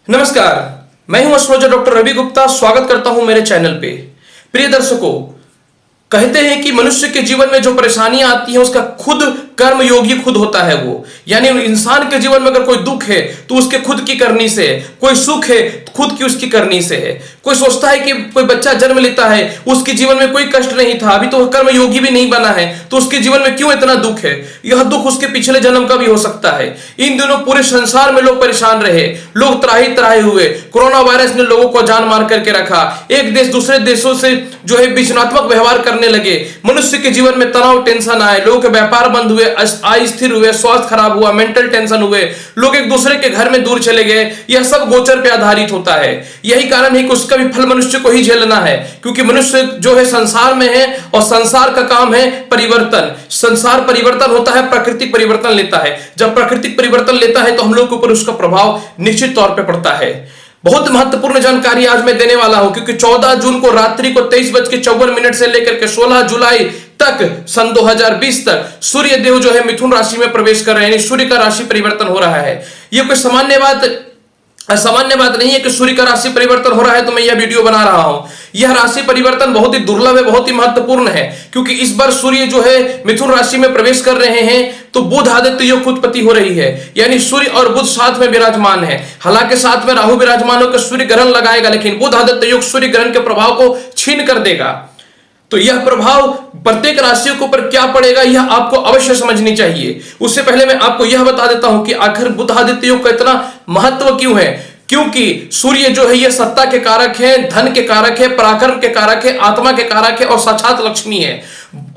नमस्कार, मैं हूं एस्ट्रोलॉजर डॉक्टर रवि गुप्ता। स्वागत करता हूं मेरे चैनल पे। प्रिय दर्शकों, कहते हैं कि मनुष्य के जीवन में जो परेशानियां आती हैं उसका खुद कर्म योगी खुद होता है वो। यानी इंसान के जीवन में अगर कोई दुख है तो उसके खुद की करनी से है, कोई सुख है तो खुद की उसकी करनी से है। कोई सोचता है कि कोई बच्चा जन्म लेता है, उसके जीवन में कोई कष्ट नहीं था, अभी तो कर्म योगी भी नहीं बना है, तो उसके जीवन में क्यों इतना दुख है? यह दुख उसके पिछले जन्म का भी हो सकता है। इन दिनों पूरे संसार में लोग परेशान रहे, लोग त्राही त्राही हुए। कोरोना वायरस ने लोगों को जान मार करके रखा। एक देश दूसरे देशों से जो है विचनात्मक व्यवहार करने लगे। मनुष्य के जीवन में तनाव, टेंशन आए, लोगों के व्यापार बंद हुए, अस्थिर हुए, स्वास्थ्य खराब हुआ, मेंटल टेंशन हुए, लोग एक दूसरे के घर में दूर चले गए। यह सब गोचर पे आधारित होता है। यही कारण है कि उसका भी फल मनुष्य को ही झेलना है, क्योंकि मनुष्य जो है संसार में है और संसार का काम है परिवर्तन। संसार परिवर्तन होता है, प्राकृतिक परिवर्तन लेता है। जब प्राकृतिक परिवर्तन लेता है तो हम लोग के ऊपर उसका प्रभाव निश्चित तौर पर पड़ता है। बहुत महत्वपूर्ण जानकारी आज मैं देने वाला हूं, क्योंकि 14 जून को रात्रि को 23:54 से लेकर के 16 जुलाई तक सन 2020 तक सूर्य देव जो है मिथुन राशि में प्रवेश कर रहे हैं। सूर्य का राशि परिवर्तन हो रहा है। यह कोई सामान्य बात नहीं है कि सूर्य का राशि परिवर्तन हो रहा है तो मैं यह वीडियो बना रहा हूं। यह राशि परिवर्तन बहुत ही दुर्लभ है, बहुत ही महत्वपूर्ण है, क्योंकि इस बार सूर्य जो है मिथुन राशि में प्रवेश कर रहे हैं तो बुध आदित्य योग की उत्पत्ति हो रही है। यानी सूर्य और बुध साथ में विराजमान है। हालांकि साथ में राहु विराजमान होकर सूर्य ग्रहण लगाएगा, लेकिन बुध आदित्य योग सूर्य ग्रहण के प्रभाव को छीन कर देगा। तो यह प्रभाव प्रत्येक राशियों के ऊपर क्या पड़ेगा यह आपको अवश्य समझनी चाहिए। उससे पहले मैं आपको यह बता देता हूं कि आखिर बुध आदित्य योग का इतना महत्व क्यों है। क्योंकि सूर्य जो है यह सत्ता के कारक है, धन के कारक है, पराक्रम के कारक है, आत्मा के कारक है और साक्षात लक्ष्मी है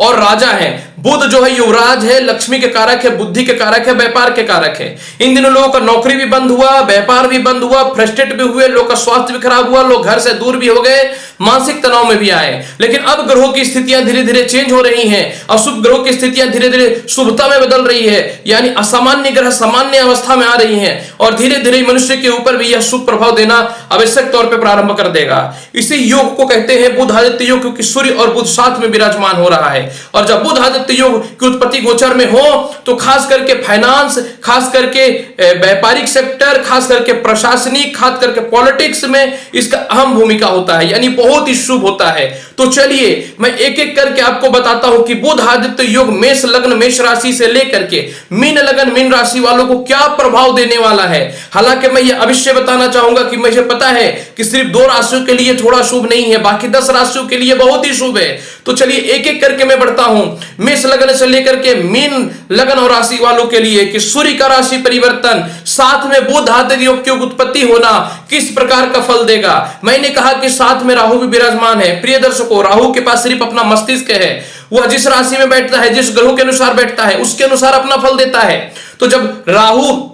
और राजा है। बुध जो है युवराज है, लक्ष्मी के कारक है, बुद्धि के कारक है, व्यापार के कारक है। इन दिनों लोगों का नौकरी भी बंद हुआ, व्यापार भी बंद हुआ, फ्रस्ट्रेट भी हुए, लोग का स्वास्थ्य भी खराब हुआ, लोग घर से दूर भी हो गए, मानसिक तनाव में भी आए। लेकिन अब ग्रहों की स्थितियां धीरे धीरे चेंज हो रही हैं। अशुभ ग्रहों की स्थितियां धीरे धीरे शुभता में बदल रही है, यानी असामान्य ग्रह सामान्य अवस्था में आ रही हैं और धीरे धीरे मनुष्य के ऊपर भी यह शुभ प्रभाव देना आवश्यक तौर पर प्रारंभ कर देगा। इसी योग को कहते हैं बुध आदित्य योग, क्योंकि सूर्य और बुध साथ में विराजमान हो रहा है। और जब बुध आदित्य योग की उत्पत्ति गोचर में हो तो खास करके फाइनेंस, खास करके व्यापारिक सेक्टर, खास करके प्रशासनिक, खास करके पॉलिटिक्स में इसका अहम भूमिका होता है, यानी बहुत ही शुभ होता है। तो चलिए मैं एक एक करके आपको बताता हूं कि बुध आदित्य योग मेष लग्न मेष राशि से लेकर के मीन लग्न मीन राशि वालों को क्या प्रभाव देने वाला है। हालांकि मैं यह अवश्य बताना चाहूंगा कि मुझे पता है कि सिर्फ 2 राशियों के लिए थोड़ा शुभ नहीं है, बाकी 10 राशियों के लिए बहुत ही शुभ है। तो चलिए एक एक करके मैं बढ़ता हूं मेष लग्न से लेकर के मीन लग्न और राशि वालों के लिए कि सूर्य का राशि परिवर्तन साथ में बुध आदित्य योग की उत्पत्ति होना किस प्रकार का फल देगा। मैंने कहा कि साथ में राहु भी विराजमान है। प्रिय दर्शकों, राहु के पास सिर्फ अपना मस्तिष्क है, वह जिस राशि में बैठता है, जिस ग्रह के अनुसार बैठता है उसके अनुसार अपना फल देता है। तो जब राहु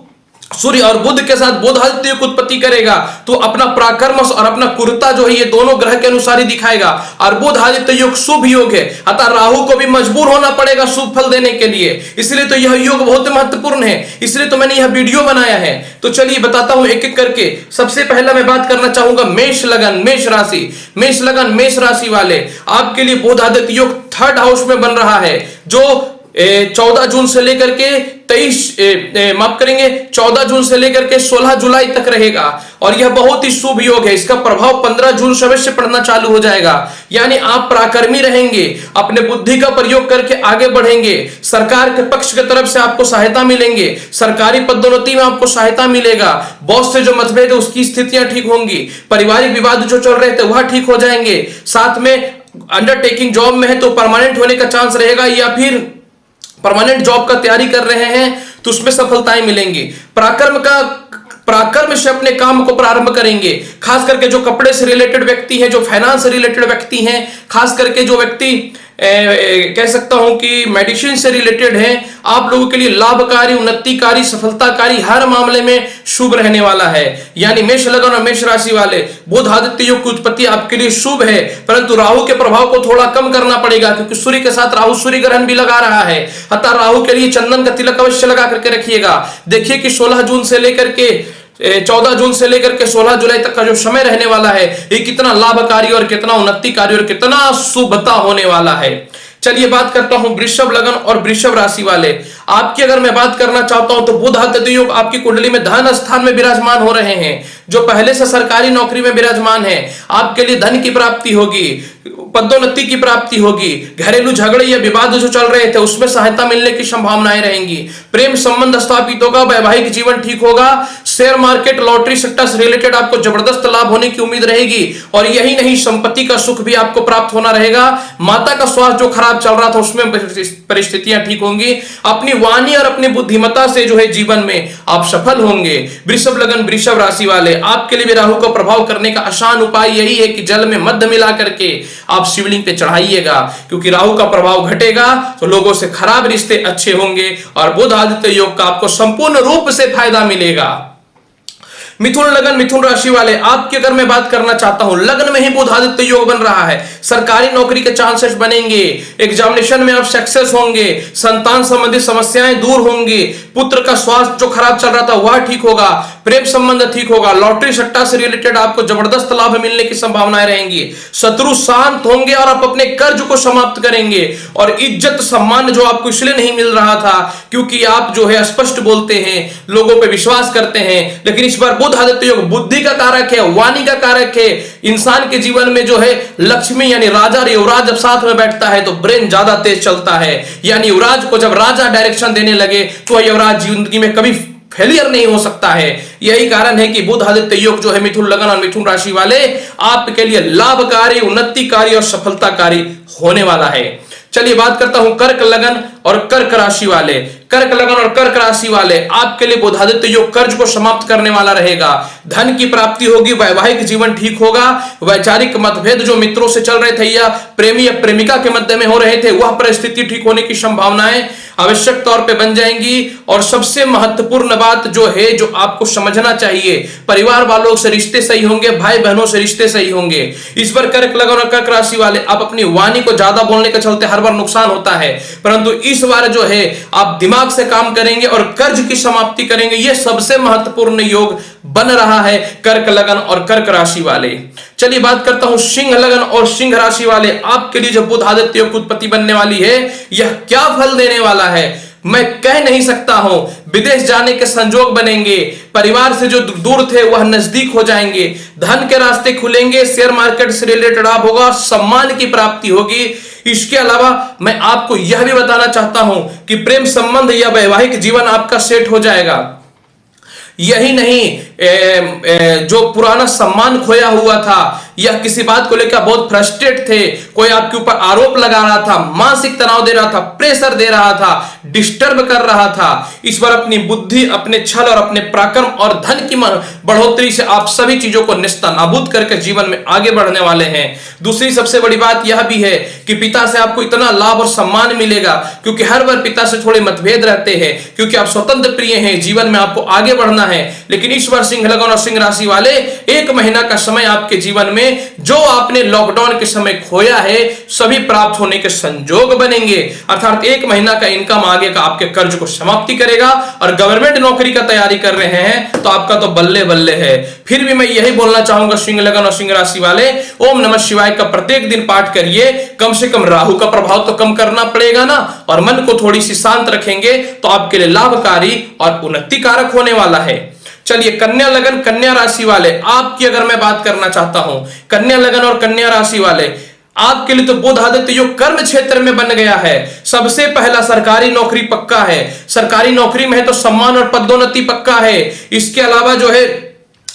सूर्य और बुध के साथ बुध आदित्य की उत्पत्ति करेगा तो अपना पराक्रम और अपना कुरता जो है ये दोनों ग्रह के अनुसार ही दिखाएगा। और बुध आदित्य योग शुभ योग है, अतः राहु को भी मजबूर होना पड़ेगा शुभ फल देने के लिए। इसलिए तो यह योग बहुत महत्वपूर्ण है, इसलिए तो मैंने यह वीडियो बनाया है। तो चलिए बताता हूं एक एक करके। सबसे पहला मैं बात करना चाहूंगा मेष लगन मेष राशि। मेष लगन मेष राशि वाले आपके लिए बुध आदित्य योग 3rd हाउस में बन रहा है, जो 14 जून से लेकर के 14 जून से लेकर के 16 जुलाई तक रहेगा। और यह बहुत ही शुभ योग है। इसका प्रभाव 15 जून से अवश्य पड़ना चालू हो जाएगा। यानी आप पराक्रमी रहेंगे, अपने बुद्धि का प्रयोग करके आगे बढ़ेंगे, सरकार के पक्ष की तरफ से आपको सहायता मिलेंगे, सरकारी पदोन्नति में आपको सहायता मिलेगा, बॉस से जो मतभेद है उसकी स्थितियां ठीक होंगी, पारिवारिक विवाद जो चल रहे थे वह ठीक हो जाएंगे। साथ में अंडरटेकिंग जॉब में है तो परमानेंट होने का चांस रहेगा, या फिर परमानेंट जॉब का तैयारी कर रहे हैं तो उसमें सफलताएं मिलेंगी। पराक्रम से अपने काम को प्रारंभ करेंगे। खास करके जो कपड़े से रिलेटेड व्यक्ति हैं, जो फाइनेंस से रिलेटेड व्यक्ति हैं, खास करके जो व्यक्ति कह सकता हूं कि मेडिसिन से रिलेटेड है, आप लोगों के लिए लाभकारी, उन्नतिकारी, सफलताकारी हर मामले में शुभ रहने वाला है। यानी मेष लग्न और मेष राशि वाले बुध आदित्य योग की उत्पत्ति आपके लिए शुभ है, परंतु राहु के प्रभाव को थोड़ा कम करना पड़ेगा, क्योंकि सूर्य के साथ राहु सूर्य ग्रहण भी लगा रहा है। अतः राहु के लिए चंदन का तिलक अवश्य लगा करके रखिएगा। देखिए कि 16 जून से लेकर के 14 जून से लेकर के 16 जुलाई तक का जो समय रहने वाला है ये कितना लाभकारी और कितना उन्नतिकारी और कितना शुभता होने वाला है। चलिए बात करता हूं वृषभ लग्न और वृषभ राशि वाले। आपकी अगर मैं बात करना चाहता हूं तो बुध आदित्य योग आपकी कुंडली में धन स्थान में विराजमान हो रहे हैं। जो पहले से सरकारी नौकरी में विराजमान है, आपके लिए धन की प्राप्ति होगी, पदोन्नति की प्राप्ति होगी, घरेलू झगड़े या विवाद जो चल रहे थे उसमें सहायता मिलने की संभावनाएं रहेंगी, प्रेम संबंध स्थापित होगा, वैवाहिक जीवन ठीक होगा, शेयर मार्केट लॉटरी सट्टा से रिलेटेड आपको जबरदस्त लाभ होने की उम्मीद रहेगी। और यही नहीं, संपत्ति का सुख भी आपको प्राप्त होना रहेगा। माता का स्वास्थ्य जो खराब चल रहा था उसमें परिस्थितियां ठीक होंगी। अपनी वाणी और अपनी बुद्धिमत्ता से जो है जीवन में आप सफल होंगे। वृषभ लगन वृषभ राशि वाले, आपके लिए भी राहु का प्रभाव करने का आसान उपाय यही है कि जल में मध्य मिला करके आप शिवलिंग पे चढ़ाइएगा, क्योंकि राहु का प्रभाव घटेगा तो लोगों से खराब रिश्ते अच्छे होंगे और बुध आदित्य योग का आपको संपूर्ण रूप से फायदा मिलेगा। मिथुन लगन मिथुन राशि वाले, आपकी अगर मैं बात करना चाहता हूं, लग्न में ही बुध आदित्य योग बन रहा है, सरकारी नौकरी के चांसेस बनेंगे, एग्जामिनेशन में आप सक्सेस होंगे, संतान संबंधी समस्याएं दूर होंगी, पुत्र का स्वास्थ्य जो खराब चल रहा था वह ठीक होगा, प्रेम संबंध ठीक होगा, लॉटरी सट्टा से रिलेटेड आपको जबरदस्त लाभ मिलने की संभावनाएं रहेंगी, शत्रु शांत होंगे और आप अपने कर्ज को समाप्त करेंगे। और इज्जत सम्मान जो आपको इसलिए नहीं मिल रहा था क्योंकि आप जो है स्पष्ट बोलते हैं, लोगों पे विश्वास करते हैं, लेकिन इस बार बुध आदित्य योग बुद्धि का कारक है, वाणी का कारक है। इंसान के जीवन में जो है लक्ष्मी यानी राजा और युवराज जब साथ में बैठता है तो ब्रेन ज्यादा तेज चलता है, यानी युवराज को जब राजा डायरेक्शन देने लगे तो युवराज जिंदगी में कभी फेलियर नहीं हो सकता है। यही कारण है कि बुध आदित्य योग जो है मिथुन लगन और मिथुन राशि वाले आपके लिए लाभकारी, उन्नतिकारी और सफलताकारी होने वाला है। चलिए बात करता हूं कर्क लगन और कर्क राशि वाले। कर्क लगन और कर्क राशि वाले आपके लिए बुध आदित्य योग कर्ज को समाप्त करने वाला रहेगा, धन की प्राप्ति होगी, वैवाहिक जीवन ठीक होगा, वैचारिक मतभेद जो मित्रों से चल रहे थे या प्रेमी या प्रेमिका के मध्य में हो रहे थे वह परिस्थिति ठीक होने की संभावनाएं आवश्यक तौर पे बन जाएंगी। और सबसे महत्वपूर्ण बात जो है, जो आपको समझना चाहिए, परिवार वालों से रिश्ते सही होंगे, भाई बहनों से रिश्ते सही होंगे। इस बार कर्क लगन और कर्क राशि वाले आप अपनी वाणी को ज्यादा बोलने के चलते हर बार नुकसान होता है, परंतु इस बार जो है आप दिमाग से काम करेंगे और कर्ज की समाप्ति करेंगे। यह सबसे महत्वपूर्ण योग बन रहा है कर्क लगन और कर्क राशि वाले। चलिए बात करता हूं सिंह लगन और सिंह राशि वाले, आपके लिए जो बुध आदित्य योग की उत्पत्ति बनने वाली है, यह क्या फल देने वाला है मैं कह नहीं सकता हूं। विदेश जाने के संजोग बनेंगे, परिवार से जो दूर थे वह नजदीक हो जाएंगे, धन के रास्ते खुलेंगे, शेयर मार्केट से रिलेटेड लाभ होगा, सम्मान की प्राप्ति होगी। इसके अलावा मैं आपको यह भी बताना चाहता हूं कि प्रेम संबंध या वैवाहिक जीवन आपका सेट हो जाएगा। यही नहीं, जो पुराना सम्मान खोया हुआ था या किसी बात को लेकर बहुत फ्रस्ट्रेट थे, कोई आपके ऊपर आरोप लगा रहा था, मानसिक तनाव दे रहा था, प्रेशर दे रहा था, डिस्टर्ब कर रहा था, इस बार अपनी बुद्धि, अपने छल और अपने पराक्रम और धन की बढ़ोतरी से आप सभी चीजों को नेस्तनाबूद करके जीवन में आगे बढ़ने वाले हैं। दूसरी सबसे बड़ी बात यह भी है कि पिता से आपको इतना लाभ और सम्मान मिलेगा, क्योंकि हर बार पिता से थोड़े मतभेद रहते हैं, क्योंकि आप स्वतंत्र प्रिय हैं, जीवन में आपको आगे बढ़ना है। लेकिन इस बार सिंह लगन और सिंह राशि वाले 1 महीना का समय आपके जीवन में जो आपने लॉकडाउन के समय खोया है सभी प्राप्त होने के संजोग बनेंगे। अर्थात 1 महीना का इनकम आगे का आपके कर्ज को समाप्ति करेगा। और गवर्नमेंट नौकरी का तैयारी कर रहे हैं तो आपका तो बल्ले बल्ले है। फिर भी मैं यही बोलना चाहूंगा सिंह लगन और सिंह राशि वाले, ओम नमः शिवाय का प्रत्येक दिन पाठ करिए। कम से कम राहु का प्रभाव तो कम करना पड़ेगा ना, और मन को थोड़ी सी शांत रखेंगे तो आपके लिए लाभकारी और उन्नति कारक होने वाला है। चलिए कन्या लगन कन्या राशि वाले, आपकी अगर मैं बात करना चाहता हूं, कन्या लगन और कन्या राशि वाले आपके लिए तो बुध आदित्य योग कर्म क्षेत्र में बन गया है। सबसे पहला सरकारी नौकरी पक्का है, सरकारी नौकरी में है तो सम्मान और पदोन्नति पक्का है। इसके अलावा जो है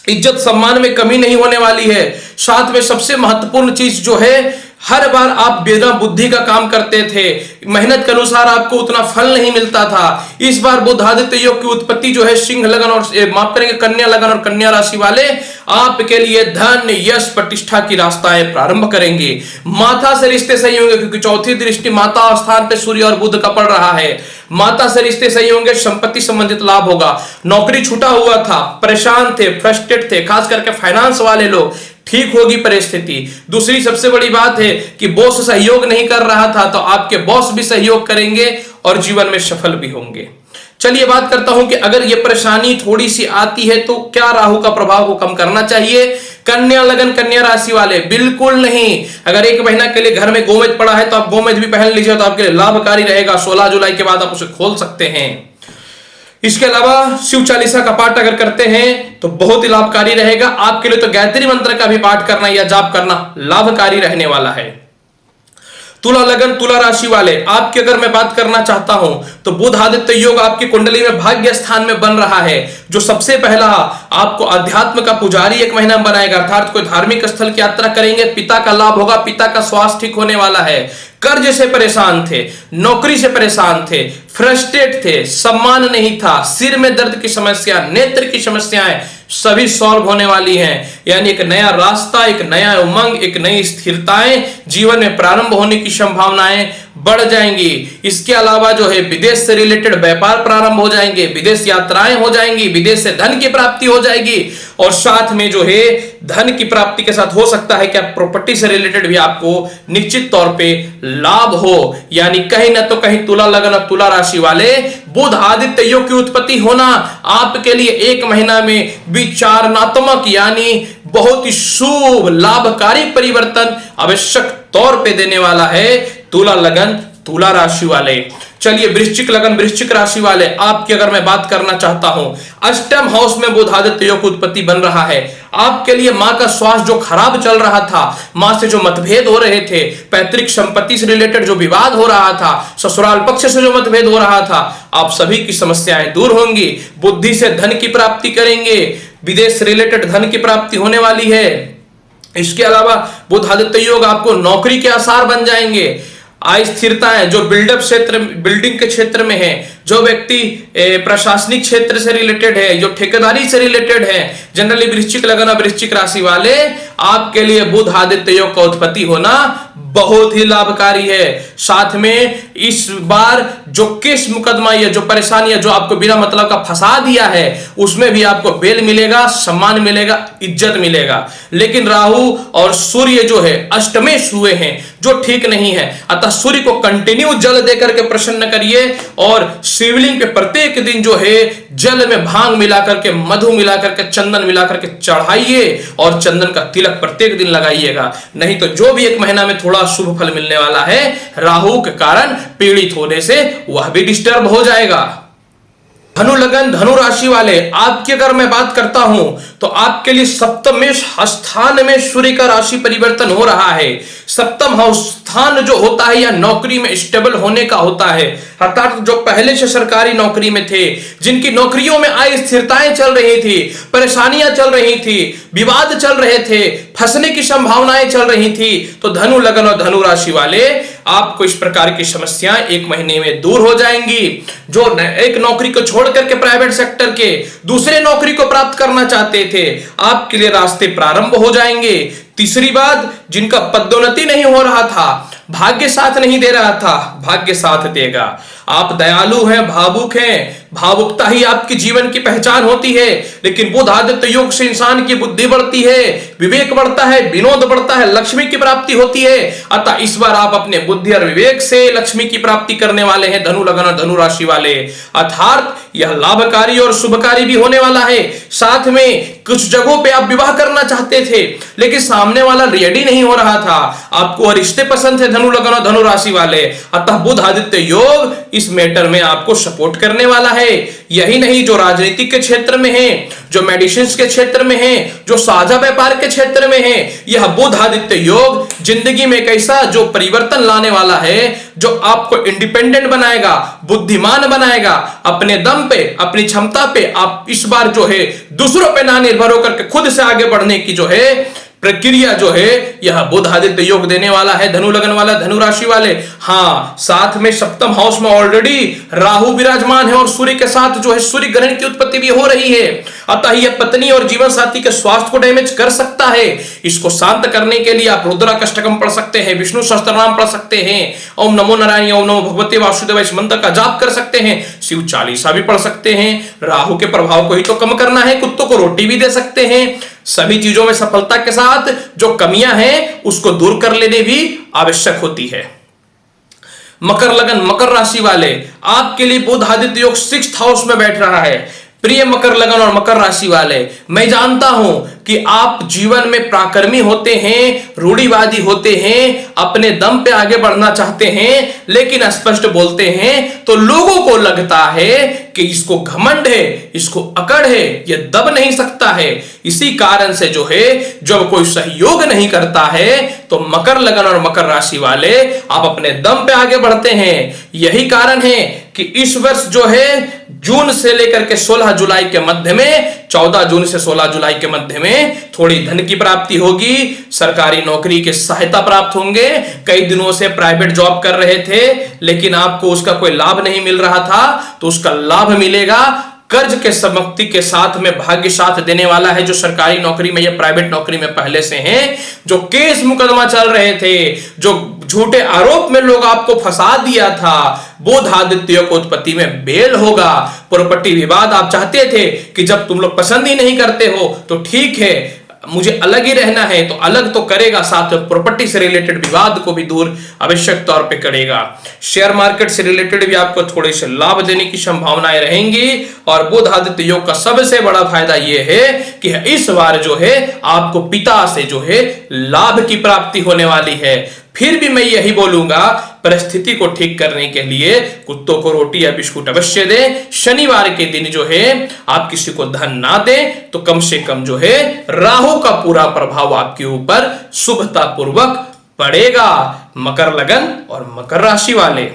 इज्जत सम्मान में कमी नहीं होने वाली है। साथ में सबसे महत्वपूर्ण चीज जो है, हर बार आप बिना बुद्धि का काम करते थे, मेहनत के अनुसार आपको उतना फल नहीं मिलता था। इस बार बुध आदित्य योग की उत्पत्ति जो है सिंह लगन और माफ करेंगे कन्या लगन और कन्या राशि वाले आपके लिए धन यश प्रतिष्ठा की रास्ताएं प्रारंभ करेंगे। माता से रिश्ते सही होंगे, क्योंकि चौथी दृष्टि माता स्थान पे सूर्य और बुध का पड़ रहा है। माता से रिश्ते सही होंगे, संपत्ति संबंधित लाभ होगा। नौकरी छूटा हुआ था, परेशान थे, फ्रस्ट्रेट थे, खास करके फाइनेंस वाले लोग, ठीक होगी परिस्थिति। दूसरी सबसे बड़ी बात है कि बॉस सहयोग नहीं कर रहा था तो आपके बॉस भी सहयोग करेंगे और जीवन में सफल भी होंगे। चलिए बात करता हूं कि अगर यह परेशानी थोड़ी सी आती है तो क्या राहु का प्रभाव को कम करना चाहिए। कन्या लगन कन्या राशि वाले बिल्कुल नहीं, अगर एक महीना के लिए घर में गोमेद पड़ा है तो आप गोमेद भी पहन लीजिए, तो आपके लिए लाभकारी रहेगा। 16 जुलाई के बाद आप उसे खोल सकते हैं। इसके अलावा शिव चालीसा का पाठ अगर करते हैं तो बहुत ही लाभकारी रहेगा आपके लिए। तो गायत्री मंत्र का भी पाठ करना या जाप करना लाभकारी रहने वाला है। तुला लगन तुला राशि वाले आपकी अगर मैं बात करना चाहता हूं तो बुध आदित्य योग आपकी कुंडली में भाग्य स्थान में बन रहा है, जो सबसे पहला आपको अध्यात्म का पुजारी एक महीना बनाएगा, अर्थात कोई धार्मिक स्थल की यात्रा करेंगे, पिता का लाभ होगा, पिता का स्वास्थ्य ठीक होने वाला है। कर्ज से परेशान थे, नौकरी से परेशान थे, फ्रस्ट्रेट थे, सम्मान नहीं था, सिर में दर्द की समस्या, नेत्र की समस्याएं सभी सॉल्व होने वाली हैं। यानी एक नया रास्ता, एक नया उमंग, एक नई स्थिरताएं जीवन में प्रारंभ होने की संभावनाएं बढ़ जाएंगी। इसके अलावा जो है विदेश से रिलेटेड व्यापार प्रारंभ हो जाएंगे, विदेश यात्राएं हो जाएंगी, विदेश से धन की प्राप्ति हो जाएगी, और साथ में जो है धन की प्राप्ति के साथ हो सकता है कि प्रॉपर्टी से रिलेटेड भी आपको निश्चित तौर पे लाभ हो। यानी कहीं ना तो कहीं तुला लगन और तुला राशि वाले बुध आदित्य योग की उत्पत्ति होना आपके लिए एक महीना में विचारणात्मक यानी बहुत ही शुभ लाभकारी परिवर्तन आवश्यक तौर पे देने वाला है तुला लगन तुला राशि वाले। चलिए वृश्चिक लगन वृश्चिक राशि वाले आपकी अगर मैं बात करना चाहता हूं, अष्टम हाउस में बुध आदित्य योग उत्पत्ति बन रहा है। आपके लिए मां का स्वास्थ्य जो खराब चल रहा था, मां से जो मतभेद हो रहे थे, पैतृक संपत्ति से रिलेटेड जो विवाद हो रहा था, ससुराल पक्ष से जो मतभेद हो रहा था, आप सभी की समस्याएं दूर होंगी। बुद्धि से धन की प्राप्ति करेंगे, विदेश से रिलेटेड धन की प्राप्ति होने वाली है। इसके अलावा बुध आदित्य योग आपको नौकरी के आसार बन जाएंगे। अस्थिरताएं जो बिल्डअप क्षेत्र बिल्डिंग के क्षेत्र में है, जो व्यक्ति प्रशासनिक क्षेत्र से रिलेटेड है, जो ठेकेदारी से रिलेटेड है, जनरली वृश्चिक लगन और वृश्चिक राशि वाले आपके लिए बुध आदित्य योग का उत्पत्ति होना बहुत ही लाभकारी है। साथ में इस बार जो केस मुकदमा या जो परेशानियां जो आपको बिना मतलब का फंसा दिया है, उसमें भी आपको बेल मिलेगा, सम्मान मिलेगा, इज्जत मिलेगा। लेकिन राहु और सूर्य जो है अष्टमेश हुए हैं, जो ठीक नहीं है। अतः सूर्य को कंटिन्यू जल देकर के प्रसन्न करिए, और शिवलिंग पे प्रत्येक दिन जो है जल में भांग मिलाकर के, मधु मिलाकर के, चंदन मिलाकर के चढ़ाइए, और चंदन का तिलक प्रत्येक दिन लगाइएगा। नहीं तो जो भी एक महीना में थोड़ा शुभ फल मिलने वाला है, राहु के कारण पीड़ित होने से वह भी डिस्टर्ब हो जाएगा। धनु लगन धनु राशि वाले आपकी अगर मैं बात करता हूं तो आपके लिए सप्तमेश स्थान में सूर्य का राशि परिवर्तन हो रहा है। सप्तम स्थान जो होता है या नौकरी में स्टेबल होने का होता है, अर्थात जो पहले से सरकारी नौकरी में थे, जिनकी नौकरियों में अस्थिरताएं चल रही थी, परेशानियां चल रही थी, विवाद चल रहे थे, फंसने की संभावनाएं चल रही थी, तो धनु लगन और धनु राशि वाले आपको इस प्रकार की समस्याएं एक महीने में दूर हो जाएंगी। जो एक नौकरी को छोड़ करके प्राइवेट सेक्टर के दूसरे नौकरी को प्राप्त करना चाहते थे, आपके लिए रास्ते प्रारंभ हो जाएंगे। तीसरी बात, जिनका पदोन्नति नहीं हो रहा था, भाग्य साथ नहीं दे रहा था, भाग्य साथ देगा। आप दयालु हैं, भावुक हैं, भावुकता ही आपकी जीवन की पहचान होती है। लेकिन बुध आदित्य योग से इंसान की बुद्धि बढ़ती है, विवेक बढ़ता है, विनोद बढ़ता है, लक्ष्मी की प्राप्ति होती है। अतः इस बार आप अपने बुद्धि और विवेक से लक्ष्मी की प्राप्ति करने वाले हैं, धनु लगन और धनु राशि वाले। अर्थात यह लाभकारी और शुभकारी भी होने वाला है। साथ में कुछ जगहों पे आप विवाह करना चाहते थे, लेकिन सामने वाला रेडी नहीं हो रहा था, आपको रिश्ते पसंद थे, धनु लगन और धनु राशि वाले। अतः बुध आदित्य योग इस मैटर में आपको सपोर्ट करने वाला है। यही नहीं, जो राजनीतिक के क्षेत्र में है, जो मेडिसिन के क्षेत्र में है, जो साझा व्यापार के क्षेत्र में है, यह बुध आदित्य योग जिंदगी में एक ऐसा जो परिवर्तन लाने वाला है, जो आपको इंडिपेंडेंट बनाएगा, बुद्धिमान बनाएगा। अपने दम पे, अपनी क्षमता पे आप इस बार जो है दूसरों पे ना निर्भर होकर के खुद से आगे बढ़ने की जो है प्रक्रिया जो है, यह बुध आदित्य योग देने वाला है धनु लगन वाला धनु राशि वाले। हाँ, साथ में सप्तम हाउस में ऑलरेडी राहु विराजमान है, और सूर्य के साथ जो है सूर्य ग्रहण की उत्पत्ति भी हो रही है। अतः यह पत्नी और जीवन साथी के स्वास्थ्य को डैमेज कर सकता है। इसको शांत करने के लिए आप रुद्राष्टकम पढ़ सकते हैं, विष्णु सहस्त्रनाम पढ़ सकते हैं, ओम नमो नारायण, ओम नमो भगवते वासुदेव, इस मंत्र का जाप कर सकते हैं, शिव चालीसा भी पढ़ सकते हैं। राहु के प्रभाव को ही तो कम करना है, कुत्तों को रोटी भी दे सकते हैं। सभी चीजों में सफलता के साथ जो कमियां हैं उसको दूर कर लेने भी आवश्यक होती है। मकर लगन मकर राशि वाले आपके लिए बुध आदित्य योग 6th हाउस में बैठ रहा है। प्रिय मकर लगन और मकर राशि वाले, मैं जानता हूं कि आप जीवन में पराक्रमी होते हैं, रूढ़िवादी होते हैं, अपने दम पे आगे बढ़ना चाहते हैं, लेकिन स्पष्ट बोलते हैं तो लोगों को लगता है कि इसको घमंड है, इसको अकड़ है, यह दब नहीं सकता है। इसी कारण से जो है जब कोई सहयोग नहीं करता है तो मकर लगन और मकर राशि वाले आप अपने दम पे आगे बढ़ते हैं। यही कारण है कि इस वर्ष जो है जून से लेकर के 16 जुलाई के मध्य में, 14 जून से 16 जुलाई के मध्य में थोड़ी धन की प्राप्ति होगी, सरकारी नौकरी की सहायता प्राप्त होंगे। कई दिनों से प्राइवेट जॉब कर रहे थे लेकिन आपको उसका कोई लाभ नहीं मिल रहा था तो उसका लाभ मिलेगा। कर्ज के समाप्ति के साथ में भाग्य साथ देने वाला है। जो सरकारी नौकरी में या प्राइवेट नौकरी में पहले से हैं, जो केस मुकदमा चल रहे थे, जो झूठे आरोप में लोग आपको फंसा दिया था, बुध आदित्य को उत्पत्ति में बेल होगा। प्रॉपर्टी विवाद आप चाहते थे कि जब तुम लोग पसंद ही नहीं करते हो तो ठीक है, मुझे अलग ही रहना है, तो अलग तो करेगा, साथ में प्रॉपर्टी से रिलेटेड विवाद को भी दूर आवश्यक तौर पे करेगा। शेयर मार्केट से रिलेटेड भी आपको थोड़े से लाभ देने की संभावनाएं रहेंगी। और बुध आदित्य योग का सबसे बड़ा फायदा यह है कि इस बार जो है आपको पिता से जो है लाभ की प्राप्ति होने वाली है। फिर भी मैं यही बोलूंगा, परिस्थिति को ठीक करने के लिए कुत्तों को रोटी या बिस्कुट अवश्य दें। शनिवार के दिन जो है आप किसी को धन ना दें तो कम से कम जो है राहु का पूरा प्रभाव आपके ऊपर शुभता पूर्वक पड़ेगा। मकर लगन और मकर राशि वाले,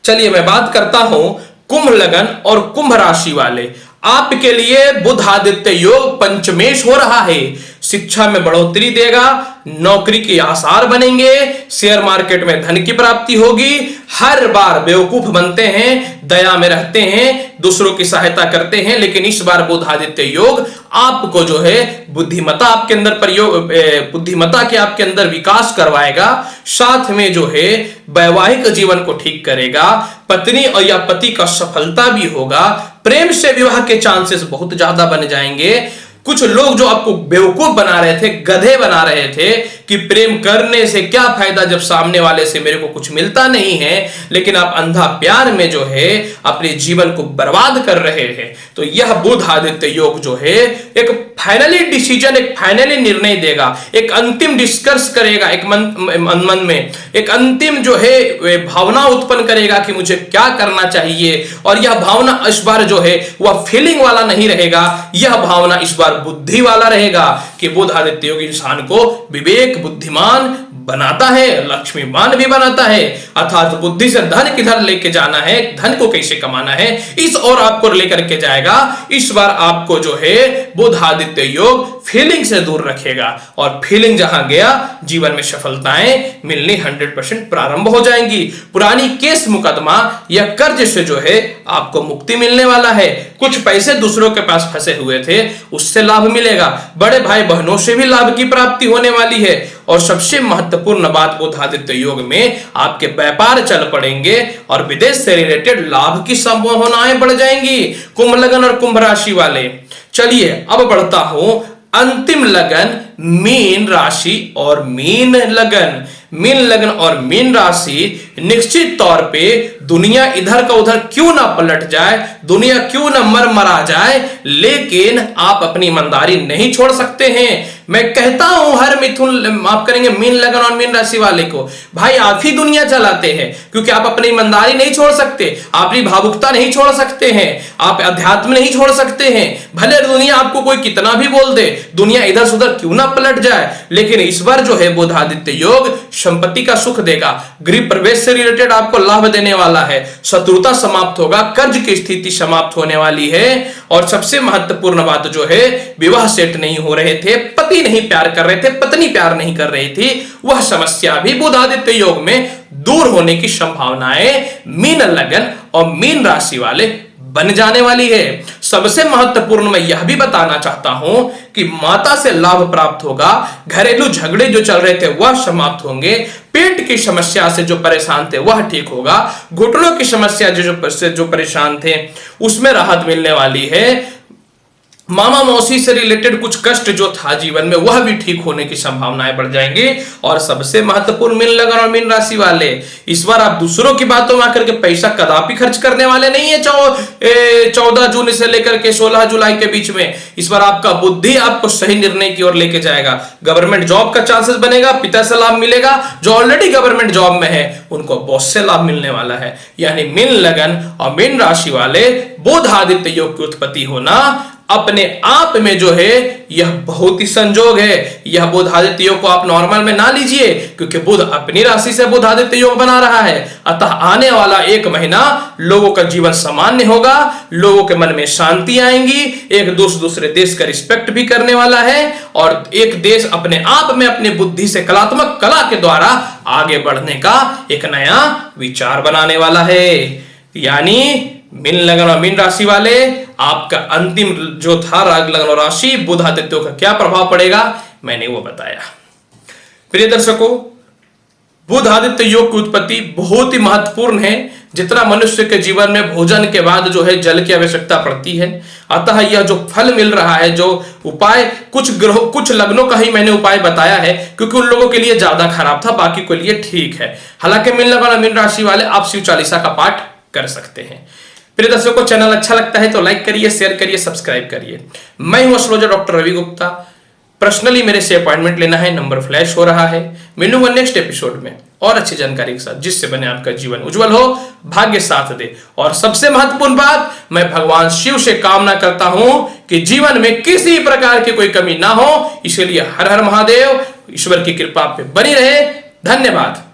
चलिए मैं बात करता हूं कुंभ लगन और कुंभ राशि वाले। आपके लिए बुध आदित्य योग पंचमेश हो रहा है। शिक्षा में बढ़ोतरी देगा, नौकरी के आसार बनेंगे, शेयर मार्केट में धन की प्राप्ति होगी। हर बार बेवकूफ बनते हैं, दया में रहते हैं, दूसरों की सहायता करते हैं, लेकिन इस बार बुध आदित्य योग आपको जो है बुद्धिमत्ता आपके अंदर बुद्धिमत्ता के आपके अंदर विकास करवाएगा। साथ में जो है वैवाहिक जीवन को ठीक करेगा। पत्नी और या पति का सफलता भी होगा। प्रेम से विवाह के चांसेस बहुत ज्यादा बन जाएंगे। कुछ लोग जो आपको बेवकूफ बना रहे थे, गधे बना रहे थे कि प्रेम करने से क्या फायदा जब सामने वाले से मेरे को कुछ मिलता नहीं है, लेकिन आप अंधा प्यार में जो है अपने जीवन को बर्बाद कर रहे हैं। तो यह बुध आदित्य योग जो है एक फाइनली डिसीजन, एक फाइनली निर्णय देगा, एक अंतिम डिस्कस करेगा, एक मन में एक अंतिम जो है भावना उत्पन्न करेगा कि मुझे क्या करना चाहिए। और यह भावना इस बार जो है वह फीलिंग वाला नहीं रहेगा, यह भावना इस बार बुद्धि वाला रहेगा कि बुध आदित्य योग इंसान को विवेक, बुद्धिमान बनाता है, लक्ष्मीवान भी बनाता है। अर्थात बुद्धि से धन किधर लेके जाना है, धन को कैसे कमाना है, इस और आपको लेकर के जाएगा। इस बार आपको जो है बुध आदित्य योग फीलिंग से दूर रखेगा और फीलिंग जहां गया जीवन में सफलताएं मिलनी 100% प्रारंभ हो जाएंगी। पुरानी केस मुकदमा या कर्ज से जो है आपको मुक्ति मिलने वाला है। कुछ पैसे दूसरों के पास फंसे हुए थे, उससे लाभ मिलेगा। बड़े भाई बहनों से भी लाभ की प्राप्ति होने वाली है। और सबसे महत्वपूर्ण बात बुध आदित्य योग में आपके व्यापार चल पड़ेंगे और विदेश से रिलेटेड लाभ की संभावनाएं बढ़ जाएंगी। कुंभ लगन और कुंभ राशि वाले, चलिए अब बढ़ता हूं अंतिम लगन मीन राशि और मीन लगन। मीन लगन और मीन राशि निश्चित तौर पे दुनिया इधर का उधर क्यों ना पलट जाए, दुनिया क्यों ना मरा जाए, लेकिन आप अपनी ईमानदारी नहीं छोड़ सकते हैं। मैं कहता हूं हर मिथुन माफ करेंगे मीन लगन और मीन राशि वाले को, भाई आप ही दुनिया चलाते हैं, क्योंकि आप अपनी ईमानदारी नहीं छोड़ सकते, आप अपनी भावुकता नहीं छोड़ सकते हैं, आप अध्यात्म नहीं छोड़ सकते हैं। भले दुनिया आपको कोई कितना भी बोल दे, दुनिया इधर से उधर क्यों ना पलट जाए, लेकिन इस बार जो है बुध आदित्य योग संपत्ति का सुख देगा। गृह प्रवेश से रिलेटेड आपको लाभ देने वाला है। शत्रुता समाप्त होगा, कर्ज की स्थिति समाप्त होने वाली है। और सबसे महत्वपूर्ण बात जो है, विवाह सेट नहीं हो रहे थे, पति नहीं प्यार कर रहे थे, पत्नी प्यार नहीं कर रही थी, वह समस्या भी बुध आदित्य योग में दूर होने की संभावनाएं मीन लगन और मीन राशि वाले बन जाने वाली है। सबसे महत्वपूर्ण मैं यह भी बताना चाहता हूं कि माता से लाभ प्राप्त होगा। घरेलू झगड़े जो चल रहे थे वह समाप्त होंगे। पेट की समस्या से जो परेशान थे वह ठीक होगा। घुटनों की समस्या जो परेशान थे उसमें राहत मिलने वाली है। मामा मौसी से रिलेटेड कुछ कष्ट जो था जीवन में वह भी ठीक होने की संभावनाएं बढ़ जाएंगी। और सबसे महत्वपूर्ण मीन लगन और मीन राशि वाले, इस बार आप दूसरों की बातों में आकर के पैसा कदापि खर्च करने वाले नहीं है। 14 जून से लेकर के 16 जुलाई के बीच में इस बार आपका बुद्धि आपको सही निर्णय की ओर लेके जाएगा। गवर्नमेंट जॉब का चांसेस बनेगा, पिता से लाभ मिलेगा, जो ऑलरेडी गवर्नमेंट जॉब में है उनको बॉस से लाभ मिलने वाला है। यानी मीन लगन और मीन राशि वाले बुध आदित्य योग की उत्पत्ति होना अपने आप में जो है यह बहुत ही संजोग है। यह बुध आदित्य योग को आप नॉर्मल में ना लीजिए, क्योंकि बुध अपनी राशि से बुध आदित्य योग बना रहा है। अतः आने वाला एक महीना लोगों का जीवन सामान्य होगा, लोगों के मन में शांति आएंगी, एक दूसरे देश का रिस्पेक्ट भी करने वाला है, और एक देश अपने आप में अपनी बुद्धि से कलात्मक कला के द्वारा आगे बढ़ने का एक नया विचार बनाने वाला है। यानी मीन लगन और मीन राशि वाले, आपका अंतिम जो था राग लगन और राशि बुध आदित्य का क्या प्रभाव पड़ेगा मैंने वो बताया। प्रिय दर्शकों, बुध आदित्य योग की उत्पत्ति बहुत ही महत्वपूर्ण है। जितना मनुष्य के जीवन में भोजन के बाद जो है जल की आवश्यकता पड़ती है, अतः यह जो फल मिल रहा है, जो उपाय कुछ लग्नों का ही मैंने उपाय बताया है, क्योंकि उन लोगों के लिए ज्यादा खराब था, बाकी के लिए ठीक है। हालांकि मीन लगन और मीन राशि वाले आप शिव चालीसा का पाठ कर सकते हैं। प्रिय दर्शकों, चैनल अच्छा लगता है तो लाइक करिए, शेयर करिए, सब्सक्राइब करिए। मैं हूं astrologer doctor Ravi Gupta. Personally मेरे से अपॉइंटमेंट लेना है, नंबर फ्लैश हो रहा है। मिलूंगा नेक्स्ट एपिसोड में और अच्छी जानकारी के साथ, जिससे बने आपका जीवन उज्जवल हो, भाग्य साथ दे। और सबसे महत्वपूर्ण बात, मैं भगवान शिव से कामना करता हूं कि जीवन में किसी प्रकार की कोई कमी ना हो। इसलिए हर हर महादेव, ईश्वर की कृपा पे बनी रहे। धन्यवाद।